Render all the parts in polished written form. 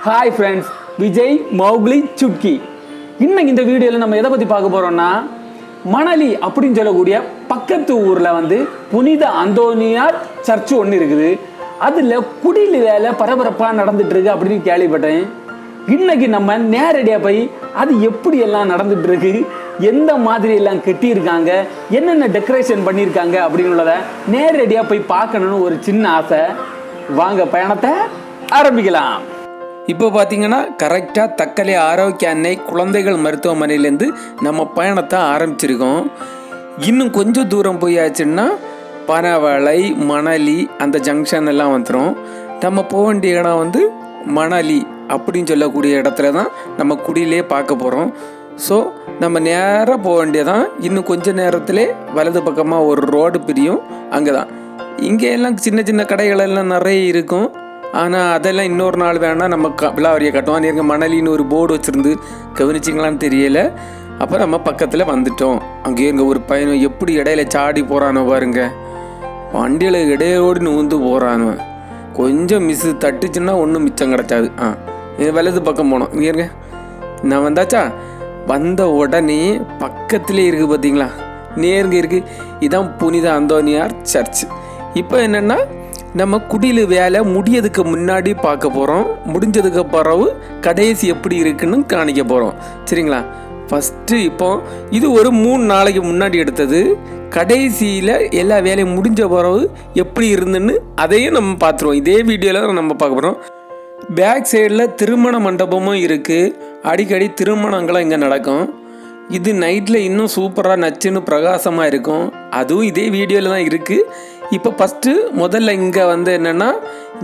Hi friends, Vijay Mowgli Chutki. இன்னைக்கு இந்த வீடியோவில் நம்ம எதை பற்றி பார்க்க போகிறோம்னா, மணலி அப்படின்னு சொல்லக்கூடிய பக்கத்து ஊரில் புனித அந்தோனியார் சர்ச்சு ஒன்று இருக்குது. அதில் குடில் வேலை பரபரப்பாக நடந்துட்டு இருக்கு அப்படின்னு கேள்விப்பட்டேன். இன்னைக்கு நம்ம நேரடியாக போய் அது எப்படி எல்லாம் நடந்துட்டு இருக்கு, எந்த மாதிரி எல்லாம் கட்டியிருக்காங்க, என்னென்ன டெக்கரேஷன் பண்ணியிருக்காங்க அப்படின்றத நேரடியாக போய் பார்க்கணுன்னு ஒரு சின்ன ஆசை. வாங்க பயணத்தை ஆரம்பிக்கலாம். இப்போ பார்த்தீங்கன்னா கரெக்டாக தக்கலை ஆரோக்கிய அன்னை குழந்தைகள் மருத்துவமனையிலேருந்து நம்ம பயணத்தை ஆரம்பிச்சிருக்கோம். இன்னும் கொஞ்சம் தூரம் போயாச்சுன்னா பனவளை, மணலி அந்த ஜங்ஷன் எல்லாம் வந்துடும். நம்ம போக வேண்டிய இடம் மணலி அப்படின்னு சொல்லக்கூடிய இடத்துல தான் நம்ம குடியிலே பார்க்க போகிறோம். ஸோ நம்ம நேராக போக வேண்டியதான். இன்னும் கொஞ்சம் நேரத்திலே வலது பக்கமாக ஒரு ரோடு பிரியும், அங்கே தான். இங்கே எல்லாம் சின்ன சின்ன கடைகள் எல்லாம் நிறைய இருக்கும். ஆனால் அதெல்லாம் இன்னொரு நாள் வேணால் நம்ம விழாவரியை கட்டுவோம். எங்கள் மணலின்னு ஒரு போர்டு வச்சுருந்து கவனிச்சிங்களான்னு தெரியல. அப்போ நம்ம பக்கத்தில் வந்துட்டோம். அங்கே எங்கள் ஒரு பையன் எப்படி இடையில சாடி போகிறானோ பாருங்க, வண்டியில் இடையோடு நூந்து போகிறானோ. கொஞ்சம் மிஸ்ஸு தட்டுச்சுன்னா ஒன்றும் மிச்சம் கிடச்சாது. வலது பக்கம் போனோம். இங்கே இருங்க, நான் வந்தாச்சா. வந்த உடனே பக்கத்துலேயே இருக்குது பார்த்தீங்களா, நேருங்க இருக்குது. இதான் புனித அந்தோனியார் சர்ச். இப்போ என்னென்னா நம்ம குடியில் வேலை முடியதுக்கு முன்னாடி பார்க்க போகிறோம். முடிஞ்சதுக்கு பிறகு கடைசி எப்படி இருக்குன்னு காணிக்க போகிறோம். சரிங்களா? ஃபஸ்ட்டு இப்போ இது ஒரு 3 நாளைக்கு முன்னாடி எடுத்தது. கடைசியில் எல்லா வேலையும் முடிஞ்ச பிறகு எப்படி இருந்துன்னு அதையும் நம்ம பார்த்துருவோம். இதே வீடியோவில் நம்ம பார்க்க போகிறோம். பேக் சைடில் திருமண மண்டபமும் இருக்குது. அடிக்கடி திருமணங்களும் இங்கே நடக்கும். இது நைட்டில் இன்னும் சூப்பராக நச்சுன்னு பிரகாசமாக இருக்கும். அதுவும் இதே வீடியோவில் தான் இருக்குது. இப்போ ஃபஸ்ட்டு முதல்ல இங்கே என்னென்னா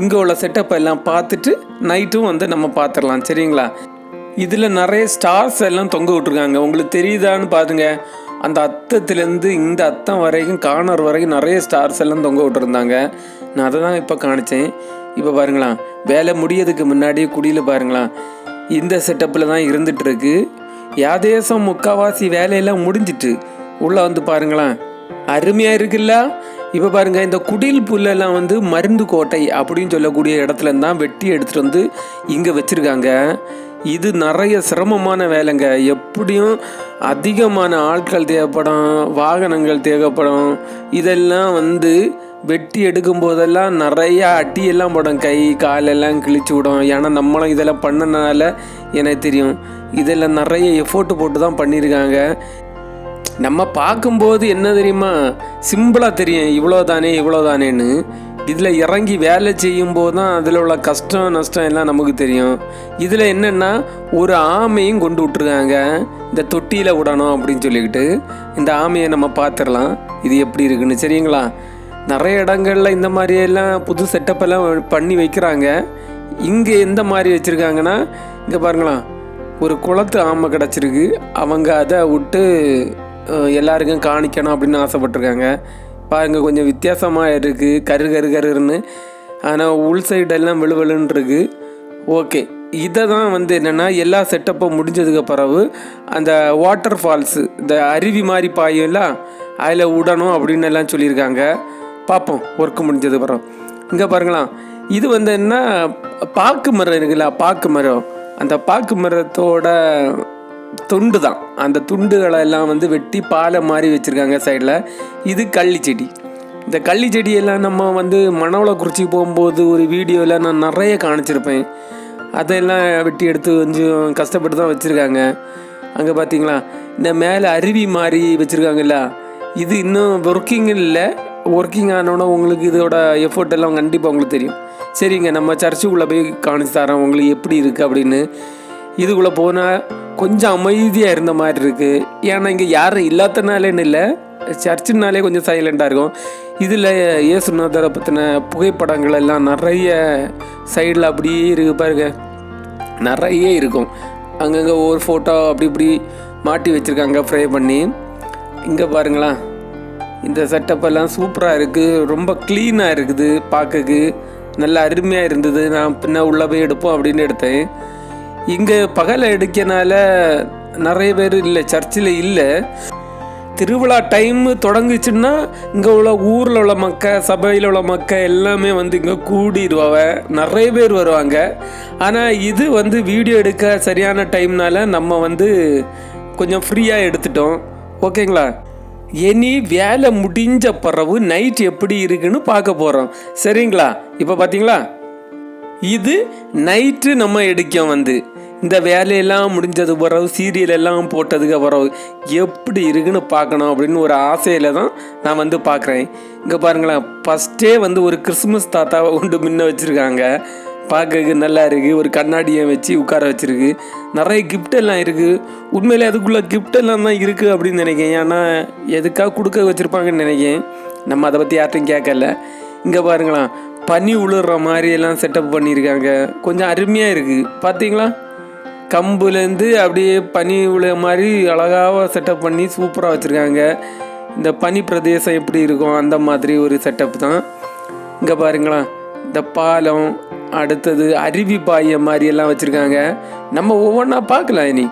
இங்கே உள்ள செட்டப் எல்லாம் பார்த்துட்டு நைட்டும் நம்ம பார்த்துடலாம். சரிங்களா? இதில் நிறைய ஸ்டார்ஸ் எல்லாம் தொங்க விட்ருக்காங்க. உங்களுக்கு தெரியுதான்னு பாருங்க. அந்த அத்தத்துலேருந்து இந்த அத்தம் வரைக்கும் கார்னர் வரைக்கும் நிறைய ஸ்டார்ஸ் எல்லாம் தொங்க விட்டுருந்தாங்க. நான் அதை தான் இப்போ காணித்தேன். இப்போ பாருங்களா, வேலை முடியதுக்கு முன்னாடியே குடியில் பாருங்களா, இந்த செட்டப்பில் தான் இருந்துகிட்ருக்கு. யாதேசம் முக்கால்வாசி வேலையெல்லாம் முடிஞ்சிட்டு உள்ளே பாருங்களேன், அருமையாக இருக்குல்ல. இப்போ பாருங்கள், இந்த குடில் புல்லெல்லாம் மருந்து கோட்டை அப்படின்னு சொல்லக்கூடிய இடத்துல தான் வெட்டி எடுத்துகிட்டு இங்கே வச்சுருக்காங்க. இது நிறைய சிரமமான வேலைங்க. எப்படியும் அதிகமான ஆட்கள் தேவைப்படும், வாகனங்கள் தேவைப்படும். இதெல்லாம் வெட்டி எடுக்கும் போதெல்லாம் நிறையா அட்டியெல்லாம் போடும், கை காலெல்லாம் கிழிச்சு விடும். ஏன்னா நம்மளும் இதெல்லாம் பண்ணனால எனக்கு தெரியும். இதெல்லாம் நிறைய எஃபோர்ட்டு போட்டு தான் பண்ணியிருக்காங்க. நம்ம பார்க்கும்போது என்ன தெரியுமா, சிம்பிளாக தெரியும், இவ்வளோதானேன்னு. இதில் இறங்கி வேலை செய்யும்போது தான் அதில் உள்ள கஷ்டம் நஷ்டம் எல்லாம் நமக்கு தெரியும். இதில் என்னென்னா ஒரு ஆமையும் கொண்டு விட்ருக்காங்க, இந்த தொட்டியில் விடணும் அப்படின்னு சொல்லிக்கிட்டு. இந்த ஆமையை நம்ம பார்த்துடலாம் இது எப்படி இருக்குன்னு. சரிங்களா? நிறைய இடங்களில் இந்த மாதிரியெல்லாம் புது செட்டப்பெல்லாம் பண்ணி வைக்கிறாங்க. இங்கே எந்த மாதிரி வச்சுருக்காங்கன்னா, இங்கே பாருங்களா, ஒரு குளத்து ஆமை கிடச்சிருக்கு. அவங்க அதை விட்டு எல்லாருக்கும் காணிக்கணும் அப்படின்னு ஆசைப்பட்டிருக்காங்க. பாருங்கள், கொஞ்சம் வித்தியாசமாக இருக்குது, கருன்னு. ஆனால் உள் சைடெல்லாம் வெளுவெளுன்னு இருக்குது. ஓகே, இதை தான் என்னென்னா எல்லா செட்டப்பும் முடிஞ்சதுக்கு பிறகு அந்த வாட்டர் ஃபால்ஸு, இந்த அருவி மாதிரி பாயும்ல, அதில் விடணும் அப்படின்னு எல்லாம் சொல்லியிருக்காங்க. பார்ப்போம் ஒர்க்கு முடிஞ்சது பிறகு. இங்கே பாருங்களா, இது என்ன பாக்கு மரம் இருக்குல்ல, பாக்கு மரம். அந்த பாக்கு மரத்தோட துண்டு தான். அந்த துண்டுகளை எல்லாம் வெட்டி பாலை மாதிரி வச்சுருக்காங்க சைடில். இது கள்ளி செடி. இந்த கள்ளி செடியெல்லாம் நம்ம மணவளக்குறிச்சிக்கு போகும்போது ஒரு வீடியோவில் நான் நிறைய காணிச்சிருப்பேன். அதெல்லாம் வெட்டி எடுத்து கொஞ்சம் கஷ்டப்பட்டு தான் வச்சுருக்காங்க. அங்கே பார்த்தீங்களா, இந்த மேலே அருவி மாதிரி வச்சுருக்காங்கல்ல, இது இன்னும் ஒர்க்கிங் இல்லை. ஒர்க்கிங் ஆனோன்னா உங்களுக்கு இதோட எஃபோர்ட் எல்லாம் கண்டிப்பாக உங்களுக்கு தெரியும். சரிங்க, நம்ம சர்ச்சுக்குள்ளே போய் காணிச்சு தரோம் உங்களுக்கு எப்படி இருக்குது அப்படின்னு. இதுக்குள்ளே போனால் கொஞ்சம் அமைதியாக இருந்த மாதிரி இருக்குது. ஏன்னா இங்கே யாரும் இல்லாதனாலேன்னு இல்லை, சர்ச்சுனாலே கொஞ்சம் சைலண்டாக இருக்கும். இதில் இயேசுநாதரை பற்றின புகைப்படங்கள் எல்லாம் நிறைய சைடில் அப்படியே இருக்கு பாருங்க, நிறைய இருக்கும். அங்கங்கே ஒரு ஃபோட்டோ அப்படி இப்படி மாட்டி வச்சுருக்காங்க ஃப்ரே பண்ணி. இங்கே பாருங்களா, இந்த செட்டப்பெல்லாம் சூப்பராக இருக்குது, ரொம்ப க்ளீனாக இருக்குது, பார்க்கக்கு நல்லா அருமையாக இருந்தது. நான் பின்ன உள்ளே போய் எடுப்போம் அப்படின்னு எடுத்தேன். இங்கே பகலை எடுக்கனால நிறைய பேர் இல்லை, சர்ச்சில் இல்லை. திருவிழா டைம் தொடங்குச்சுன்னா இங்கே உள்ள ஊரில் உள்ள மக்கள், சபையில் உள்ள மக்கள் எல்லாமே வந்து இங்கே கூடிடுவாங்க, நிறைய பேர் வருவாங்க. ஆனால் இது வந்து வீடியோ எடுக்க சரியான டைம்னால நம்ம வந்து கொஞ்சம் ஃப்ரீயாக எடுத்துட்டோம். ஓகேங்களா? இனி வேலை முடிஞ்ச பிறகு நைட் எப்படி இருக்குன்னு பார்க்க போகிறோம். சரிங்களா? இப்போ பார்த்தீங்களா, இது நைட்டு நம்ம எடுக்கோம். வந்து இந்த வேலையெல்லாம் முடிஞ்சது பிறகு, சீரியல் எல்லாம் போட்டதுக்கு பிறகு எப்படி இருக்குன்னு பார்க்கணும் அப்படின்னு ஒரு ஆசையில் தான் நான் வந்து பார்க்குறேன். இங்கே பாருங்களேன், ஃபஸ்ட்டே வந்து ஒரு கிறிஸ்மஸ் தாத்தாவை கொண்டு முன்ன வச்சுருக்காங்க. பார்க்கறதுக்கு நல்லா இருக்குது. ஒரு கண்ணாடியை வச்சு உட்கார வச்சுருக்கு. நிறைய கிஃப்டெல்லாம் இருக்குது. உண்மையிலே அதுக்குள்ளே கிஃப்டெல்லாம் தான் இருக்குது அப்படின்னு நினைக்கிறேன். ஏன்னா எதுக்காக கொடுக்க வச்சுருப்பாங்கன்னு நினைக்கிறேன். நம்ம அதை பற்றி யார்ட்டும் கேட்கல. இங்கே பாருங்களேன், பனி உழுற மாதிரி எல்லாம் செட்டப் பண்ணியிருக்காங்க. கொஞ்சம் அருமையாக இருக்குது. பார்த்தீங்களா, கம்புலேருந்து அப்படியே பனி உழுற மாதிரி அழகாக செட்டப் பண்ணி சூப்பராக வச்சுருக்காங்க. இந்த பனி பிரதேசம் எப்படி இருக்கும் அந்த மாதிரி ஒரு செட்டப் தான். இங்கே பாருங்களா, இந்த பாலம், அடுத்தது அருவி பாய மாதிரி எல்லாம் வச்சுருக்காங்க. நம்ம ஒவ்வொன்றா பார்க்கலாம். இனி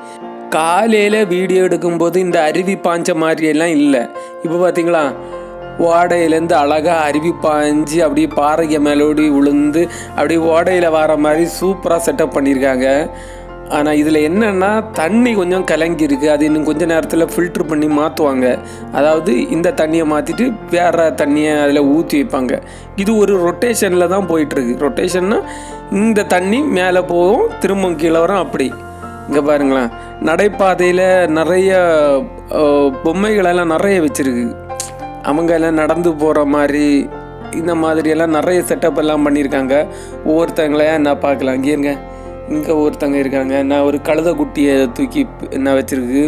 காலையில் வீடியோ எடுக்கும்போது இந்த அருவி பாய்ஞ்ச மாதிரியெல்லாம் இல்லை. இப்போ பார்த்தீங்களா, ஓடையிலேருந்து அழகாக அருவி பாய்ஞ்சி அப்படியே பாறைக்கு மேலோடி விழுந்து அப்படியே ஓடையில் வர மாதிரி சூப்பராக செட்டப் பண்ணியிருக்காங்க. ஆனால் இதில் என்னென்னா தண்ணி கொஞ்சம் கலங்கியிருக்கு. அது இன்னும் கொஞ்சம் நேரத்தில் ஃபில்ட்ரு பண்ணி மாற்றுவாங்க. அதாவது இந்த தண்ணியை மாற்றிட்டு வேறு தண்ணியை அதில் ஊற்றி வைப்பாங்க. இது ஒரு ரொட்டேஷனில் தான் போயிட்டுருக்கு. ரொட்டேஷன்னா இந்த தண்ணி மேலே போகும், திரும்ப கீழே வரும். அப்படி இங்கே பாருங்களேன், நடைபாதையில் நிறைய பொம்மைகளெல்லாம் நிறைய வச்சுருக்கு. அவங்க எல்லாம் நடந்து போகிற மாதிரி இந்த மாதிரியெல்லாம் நிறைய செட்டப் எல்லாம் பண்ணியிருக்காங்க. ஒவ்வொருத்தங்களையா நான் பார்க்கலாம். இங்கேருங்க, இங்கே ஒருத்தங்க இருக்காங்க. நான் ஒரு கழுத குட்டியை தூக்கி என்ன வச்சுருக்கு.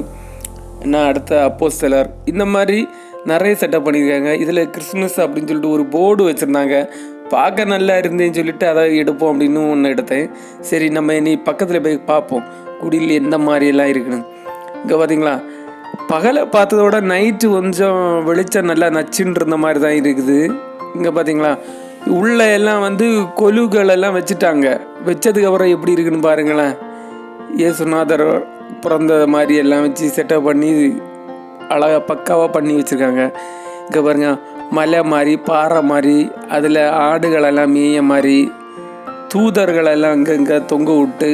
நான் அடுத்த அப்போஸ்தலர், இந்த மாதிரி நிறைய செட்டப் பண்ணியிருக்காங்க. இதில் கிறிஸ்மஸ் அப்படின்னு சொல்லிட்டு ஒரு போர்டு வச்சுருந்தாங்க. பார்க்க நல்லா இருந்தேன்னு சொல்லிட்டு அதை எடுப்போம் அப்படின்னு ஒன்று எடுத்தேன். சரி, நம்ம இனி பக்கத்தில் போய் பார்ப்போம் குடியில் எந்த மாதிரியெல்லாம் இருக்குன்னு. இங்கே பார்த்தீங்களா, பகலை பார்த்ததோட நைட்டு கொஞ்சம் வெளிச்சம் நல்லா நச்சுன்னு இருந்த மாதிரி தான் இருக்குது. இங்கே பார்த்தீங்களா, உள்ள எல்லாம் வந்து கொலுகள் எல்லாம் வச்சுட்டாங்க. வச்சதுக்கப்புறம் எப்படி இருக்குன்னு பாருங்களேன். இயேசுநாதர் பிறந்த மாதிரி எல்லாம் வச்சு செட்டப் பண்ணி அழகாக பக்காவாக பண்ணி வச்சுருக்காங்க. இங்கே பாருங்க, மலை மாதிரி, பாறை மாதிரி, அதில் ஆடுகளெல்லாம் மேய மாதிரி, தூதர்களெல்லாம் அங்கங்கே தொங்க விட்டு.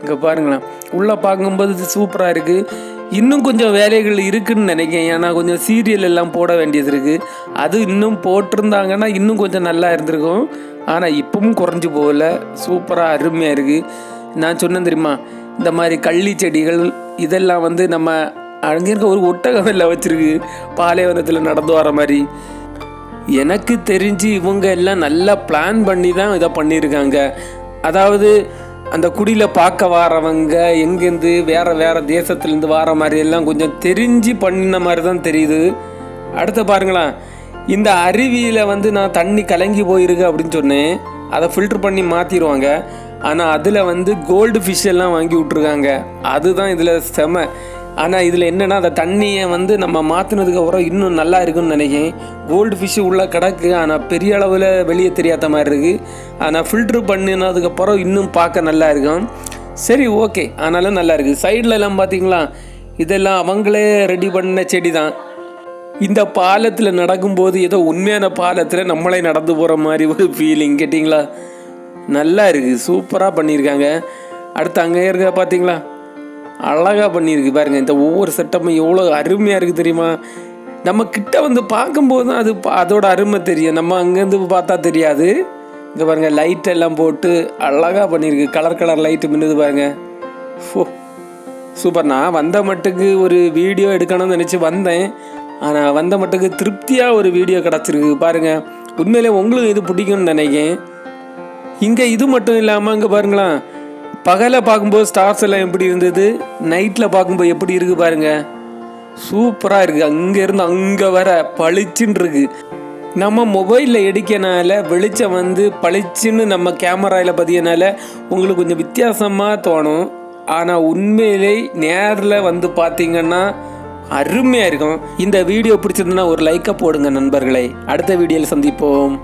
இங்கே பாருங்களேன், உள்ளே பார்க்கும்போது சூப்பராக இருக்குது. இன்னும் கொஞ்சம் வேலைகள் இருக்குதுன்னு நினைக்கிறேன். ஏன்னா கொஞ்சம் சீரியல் எல்லாம் போட வேண்டியது இருக்குது. அது இன்னும் போட்டிருந்தாங்கன்னா இன்னும் கொஞ்சம் நல்லா இருந்திருக்கும். ஆனால் இப்பவும் குறைஞ்சி போகல. சூப்பராக அருமையாக இருக்குது. நான் சொன்னேன் தெரியுமா, இந்த மாதிரி கள்ளி செடிகள் இதெல்லாம் வந்து நம்ம அங்கே இருக்க ஒரு ஒட்டகம் எல்லாம் வச்சுருக்கு, பாலைவனத்தில் நடந்து வர மாதிரி. எனக்கு தெரிஞ்சு இவங்க எல்லாம் நல்லா பிளான் பண்ணி தான் இதை பண்ணியிருக்காங்க. அதாவது அந்த குடியில் பார்க்க வரவங்க எங்கேருந்து வேறு தேசத்துலேருந்து வர மாதிரி எல்லாம் கொஞ்சம் தெரிஞ்சு பண்ணின மாதிரி தான் தெரியுது. அடுத்து பாருங்களேன், இந்த அருவியில் வந்து நான் தண்ணி கலங்கி போயிருக்கு அப்படின்னு சொன்னேன். அதை ஃபில்ட்ரு பண்ணி மாற்றிடுவாங்க. ஆனால் அதில் வந்து கோல்டு ஃபிஷ் எல்லாம் வாங்கி விட்ருக்காங்க. அதுதான் இதில் செம. ஆனால் இதில் என்னென்னா, அந்த தண்ணியை வந்து நம்ம மாற்றினதுக்கப்புறம் இன்னும் நல்லா இருக்குன்னு நினைக்கிறேன். கோல்டு ஃபிஷ்ஷு உள்ளே கிடக்கு, ஆனால் பெரிய அளவில் வெளியே தெரியாத மாதிரி இருக்குது. ஆனால் ஃபில்ட்ரு பண்ணினதுக்கப்புறம் இன்னும் பார்க்க நல்லா இருக்கும். சரி, ஓகே, ஆனாலும் நல்லா இருக்குது. சைடில் எல்லாம் பார்த்தீங்களா, இதெல்லாம் அவங்களே ரெடி பண்ண செடி தான். இந்த பாலத்தில் நடக்கும்போது ஏதோ உண்மையான பாலத்தில் நம்மளே நடந்து போகிற மாதிரி ஒரு ஃபீலிங். கேட்டிங்களா, நல்லா இருக்குது, சூப்பராக பண்ணியிருக்காங்க. அடுத்து அங்கே இருக்க பார்த்தீங்களா, அழகாக பண்ணியிருக்கு பாருங்கள். இந்த ஒவ்வொரு செட்டப்பும் எவ்வளோ அருமையாக இருக்குது தெரியுமா. நம்ம கிட்ட வந்து பார்க்கும்போது தான் அதோட அருமை தெரியும். நம்ம அங்கேருந்து பார்த்தா தெரியாது. இங்கே பாருங்கள், லைட் எல்லாம் போட்டு அழகாக பண்ணியிருக்கு. கலர் கலர் லைட்டு மின்னுது பாருங்கள். சூப்பர். நான் வந்த மட்டுக்கு ஒரு வீடியோ எடுக்கணும்னு நினச்சி வந்தேன். ஆனால் வந்த மட்டுக்கு திருப்தியாக ஒரு வீடியோ கிடச்சிருக்கு பாருங்கள். உண்மையிலே உங்களுக்கு இது பிடிக்கும்னு நினைக்கிறேன். இங்கே இது மட்டும் இல்லாமல் இங்கே பாருங்களேன், பகலை பார்க்கும்போது ஸ்டார்ஸ் எல்லாம் எப்படி இருந்தது, நைட்டில் பார்க்கும்போது எப்படி இருக்குது பாருங்கள். சூப்பராக இருக்குது. அங்கேருந்து அங்கே வர பளிச்சுன்னு இருக்குது. நம்ம மொபைலில் எடுக்கனால வெளிச்சம் வந்து பளிச்சுன்னு நம்ம கேமராவில் பதியனால உங்களுக்கு கொஞ்சம் வித்தியாசமாக தோணும். ஆனால் உண்மையிலே நேரில் வந்து பார்த்தீங்கன்னா அருமையாக இருக்கும். இந்த வீடியோ பிடிச்சிருந்ததுன்னா ஒரு லைக்கை போடுங்க நண்பர்களே. அடுத்த வீடியோவில் சந்திப்போம்.